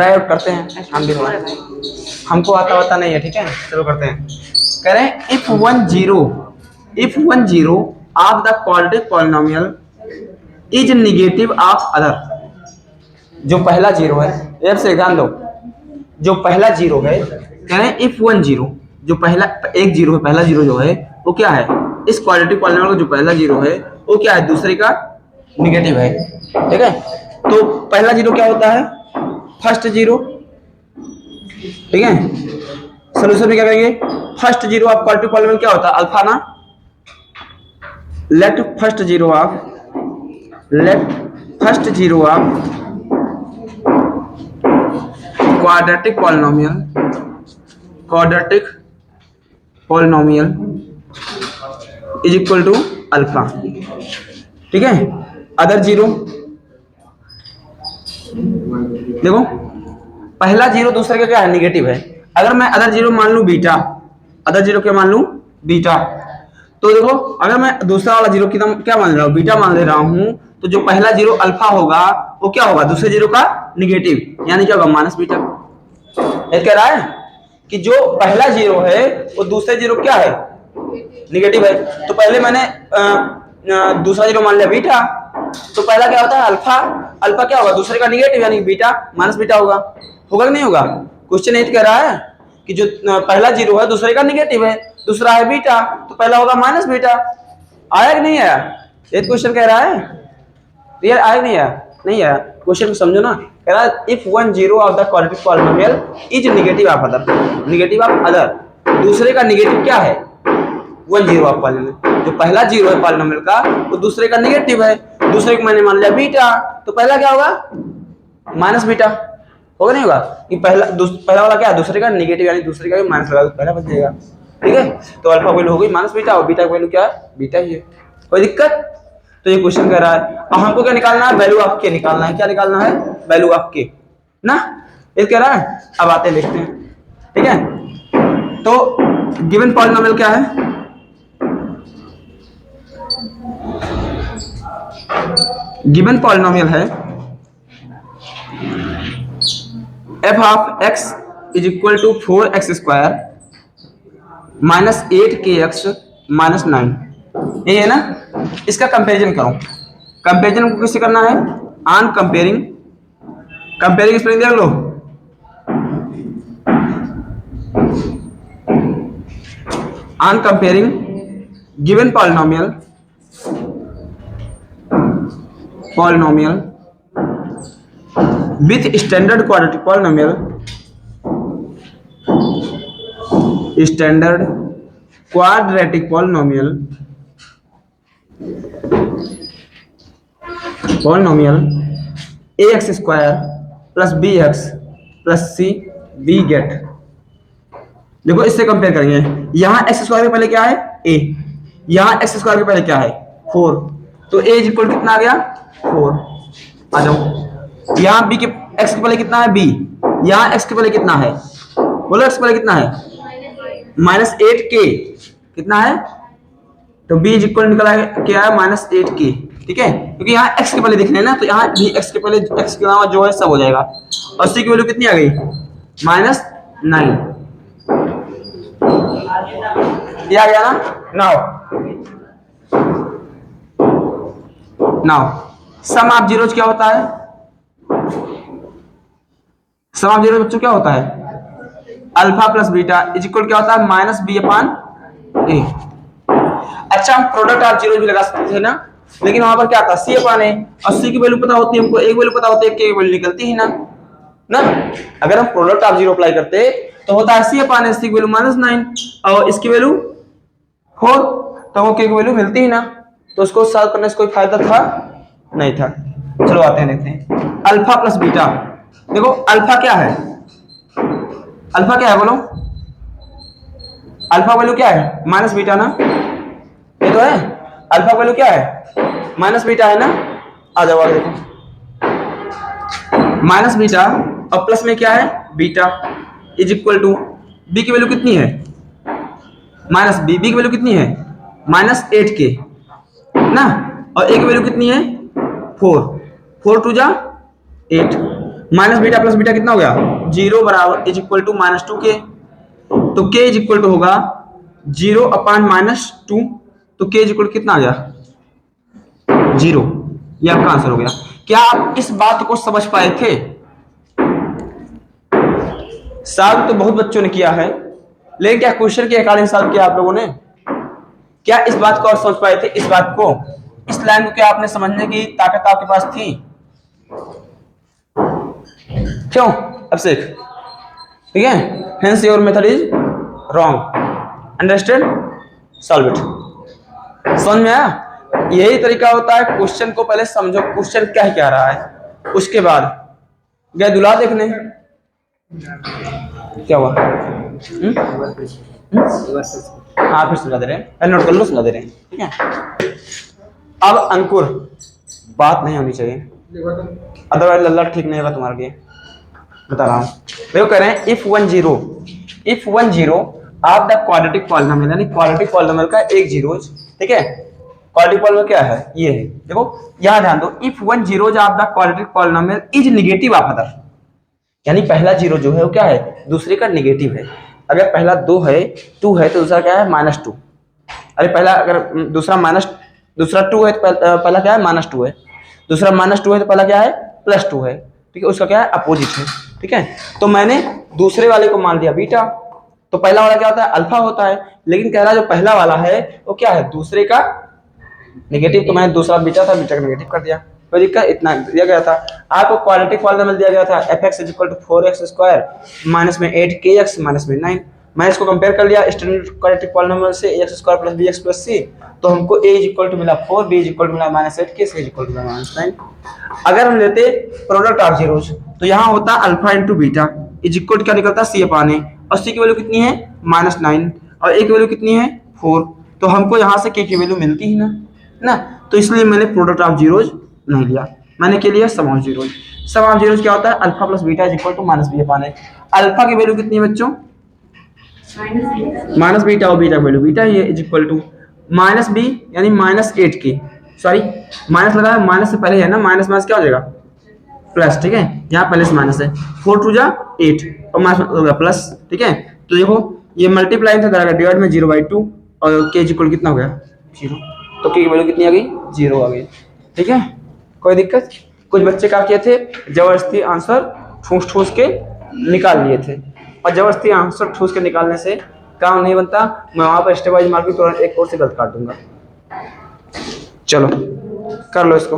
Try out करते हैं हम भी, हमको आता नहीं है, ठीक है, चलो करते हैं। कह रहे हैं if one zero of the quadratic polynomial is negative of other. जो पहला जीरो है, एक से ध्यान दो, जो पहला जीरो है, कह रहे हैं इफ वन जीरो, जो पहला एक जीरो है, पहला जीरो जो है वो क्या है, इस क्वाड्रेटिक पॉलिनोमियल का जो पहला जीरो है वो क्या है, दूसरे का निगेटिव है, ठीक है। तो पहला जीरो क्या होता है, फर्स्ट जीरो, ठीक है। सोल्यूशन में क्या करेंगे, first zero of quadratic polynomial क्या होता है, अल्फा ना। Let first zero of quadratic polynomial is equal to alpha, ठीक है। अदर जीरो, देखो पहला जीरो दूसरे का क्या है, निगेटिव है। अगर मैं अदर जीरो मान लूं बीटा, अदर जीरो क्या मान लूं, बीटा, तो देखो अगर मैं दूसरा वाला जीरो क्या मान रहा हूं, बीटा मान ले रहा हूं, तो जो पहला जीरो अल्फा होगा वो क्या होगा, दूसरे जीरो का निगेटिव, यानी क्या होगा, माइनस बीटा। ये कह रहा है कि जो पहला जीरो है वो दूसरे जीरो क्या है, निगेटिव है। तो पहले मैंने दूसरा जीरो मान लिया बीटा, तो पहला क्या होता है अल्फा, अल्फा क्या होगा, दूसरे का निगेटिव यानी बीटा, माइनस बीटा होगा कि नहीं होगा। क्वेश्चन ये कह रहा है कि जो पहला जीरो है दूसरे का निगेटिव है, दूसरा है बीटा, तो पहला होगा माइनस बीटा। आया कि नहीं आया, ये क्वेश्चन कह रहा है, क्लियर आया नहीं आया, नहीं आया, क्वेश्चन को समझो ना। कह रहा है if one zero of the quadratic polynomial is negative of other, दूसरे का निगेटिव क्या है, वन जीरो ऑफ पॉलिनोमियल, जो पहला जीरो है पॉलिनोमियल का वो दूसरे का निगेटिव है, दूसरे को मैंने मान लिया बीटा, तो पहला क्या होगा, माइनस बीटा होगा, नहीं होगा कि पहला वाला क्या है, दूसरे का निगेटिव यानी दूसरे का भी माइनस लगा, तो पहला बच जाएगा, ठीक है। तो अल्फा वैल्यू हो गई माइनस बीटा और बीटा का वैल्यू क्या है, बीटा ही है, कोई दिक्कत। तो ये क्वेश्चन कह रहा है अब हमको क्या निकालना है, वैल्यू ऑफ के निकालना है, क्या निकालना है, वैल्यू ऑफ के ना, ये कह रहा है। अब आते देखते हैं, ठीक है। तो गिवन पॉलिनोमियल क्या है, गिवन पॉलिनोमियल है f of x is equal to 4x² minus 8kx minus 9, ये है ना। इसका कंपैरिजन करो, कंपैरिजन को किससे करना है, ऑन कंपेयरिंग स्प्रिंग देख लो, on comparing given polynomial with standard quadratic polynomial ax² plus bx plus c we get। देखो इससे कंपेयर करेंगे, यहाँ x² के पहले क्या है a, यहाँ x² के पहले क्या है 4, तो a इक्वल कितना आ गया 4। आ जाओ, यहाँ b के x के पहले कितना है b, यहाँ x के पहले कितना है, बोलो x के पहले कितना है माइनस 8k, कितना है, तो b इक्वल निकला क्या है माइनस 8k, ठीक है, क्योंकि यहाँ x के पहले देखने हैं ना, तो यहाँ भी x के पहले x के अलावा जो है सब हो जाएगा। और c की वैल्यू कितनी आ गई माइनस 9, ये आ गया ना। नाउ सम ऑफ जीरोज क्या होता है, सम ऑफ जीरो बच्चों क्या होता है, alpha plus beta is equal क्या होता है माइनस बी अपान ए। अच्छा हम प्रोडक्ट ऑफ जीरो भी लगा सकते थे ना, लेकिन वहां पर क्या था सी अपान ए, और सी की वैल्यू पता होती है हमको, एक वैल्यू पता होती है, के वैल्यू निकलती ही ना। अगर हम प्रोडक्ट ऑफ जीरो अप्लाई करते तो होता है सी अपान ए, सी की वैल्यू माइनस 9 और इसकी वैल्यू 4, तो वो के की वैल्यू मिलती ही ना, तो उसको सॉल्व करने से कोई फायदा था नहीं था। चलो आते हैं देखते हैं अल्फा प्लस बीटा। देखो अल्फा क्या है, अल्फा क्या है बोलो, अल्फा वैल्यू क्या है माइनस बीटा ना, ये तो है अल्फा वैल्यू क्या है माइनस बीटा है ना। आ जाओ आगे देखो, माइनस बीटा और प्लस में क्या है beta is equal to B की वैल्यू कितनी है माइनस बी, बी की वैल्यू कितनी है माइनस 8k ना, और ए की वैल्यू कितनी है 4, 4 टू जा 8, माइनस बीटा प्लस बीटा कितना हो गया, 0 बराबर इज इक्वल टू -2 के। तो k इज इक्वल टू होगा 0 अपान -2। तो k इज इक्वल टू कितना आ गया, 0। ये आपका आंसर हो गया। क्या आप इस बात को समझ पाए थे? सॉल्व तो बहुत बच्चों ने किया है, लेकिन क्या क्वेश्चन के अकॉर्डिंग सॉल्व किया आप लोगों ने? क्या इस बात को और समझ पाए थे? इस बात को, इस लाइन को क्या आपने समझने की ताकत आपके पास थी? क्यों अभिषेक? ठीक है, hence your method is wrong. Understand? Solve it. समझ में आया? यही तरीका होता है, क्वेश्चन को पहले समझो, क्वेश्चन क्या कह रहा है, उसके बाद गए दूल्हा देखने। क्या हुआ? हाँ फिर समझा दे रहे हैं, पहले नोट कर लो, समझा दे रहे हैं। ठीक है, अब अंकुर, बात नहीं होनी चाहिए, अदरवाइज लल्ला ठीक नहीं होगा तुम्हारे लिए, बता रहा हूँ। देखो कह रहे हैं if 1 0 of the quadratic polynomial, यानी क्वाड्रेटिक पॉलिनोमियल का एक जीरो, ठीक है। क्वाड्रेटिक पॉलिनोमियल क्या है, ये है। देखो यहां ध्यान दो, if 1 0 of the quadratic polynomial is negative of other, यानी पहला जीरो जो है वो क्या है, दूसरे का नेगेटिव है। अगर पहला 2 है, 2 है, तो दूसरा क्या है, -2। अरे पहला अगर दूसरा 2 है तो पहला क्या है, -2 है। दूसरा -2 है तो पहला क्या है, +2 है। ठीक है, उसका क्या है, अपोजिट है। ठीक है, तो मैंने दूसरे वाले को मान लिया बीटा, तो पहला वाला क्या होता है, अल्फा होता है। लेकिन कह रहा जो पहला वाला है वो क्या है, दूसरे का नेगेटिव, तो मैंने दूसरा बीटा था, बीटा का नेगेटिव कर दिया। कोई दिक्कत, इतना दिया गया था आपको। क्वाड्रेटिक पॉलिनोमियल दिया गया था fx = 4x² माइनस में 8kx माइनस में 9। मैं इसको कंपेयर कर लिया स्टैंडर्ड क्वाड्रेटिक पॉलिनोमियल से, ax² + bx + c, तो हमको a = मिला 4, b = मिला -8k, c = मिला -9। अगर हम लेते प्रोडक्ट ऑफ जीरोज, तो यहाँ होता alpha into beta is equal क्या निकलता, c/a, और c की वैल्यू कितनी है, -9, और a की वैल्यू कितनी है, 4। तो हमको यहाँ से k की वैल्यू मिलती ही ना, तो इसलिए मैंने प्रोडक्ट ऑफ जीरोज नहीं लिया, मैंने क्या लिया, sum of zeros. Sum of zeros क्या होता है, alpha plus beta is equal to -b/a। Alpha की वैल्यू कितनी है बच्चों, माइनस बीटा, और बीटा की वैल्यू बीटा ही है, इज इक्वल टू -b यानी -8k, सॉरी माइनस लगा है, माइनस से पहले है ना, माइनस माइनस क्या हो जाएगा, प्लस। ठीक है, यहाँ पहले से माइनस है, 4 2 जा 8 और माइनस होगा प्लस। ठीक है, तो देखो ये मल्टीप्लाई था, डिवाइड में 0/2, और k इक्वल कितना हो गया, 0। तो k की वैल्यू कितनी आ गई, 0 आ गई। ठीक है, कोई दिक्कत? कुछ बच्चे क्या किए थे, जबरदस्ती आंसर ठूस के निकाल लिए थे, और जबरदस्ती आंसर ठूस के निकालने से काम नहीं बनता। मैं वहां पर स्टेप वाइज मार्किंग तुरंत एक और से गलत काट दूंगा। चलो कर लो इसको।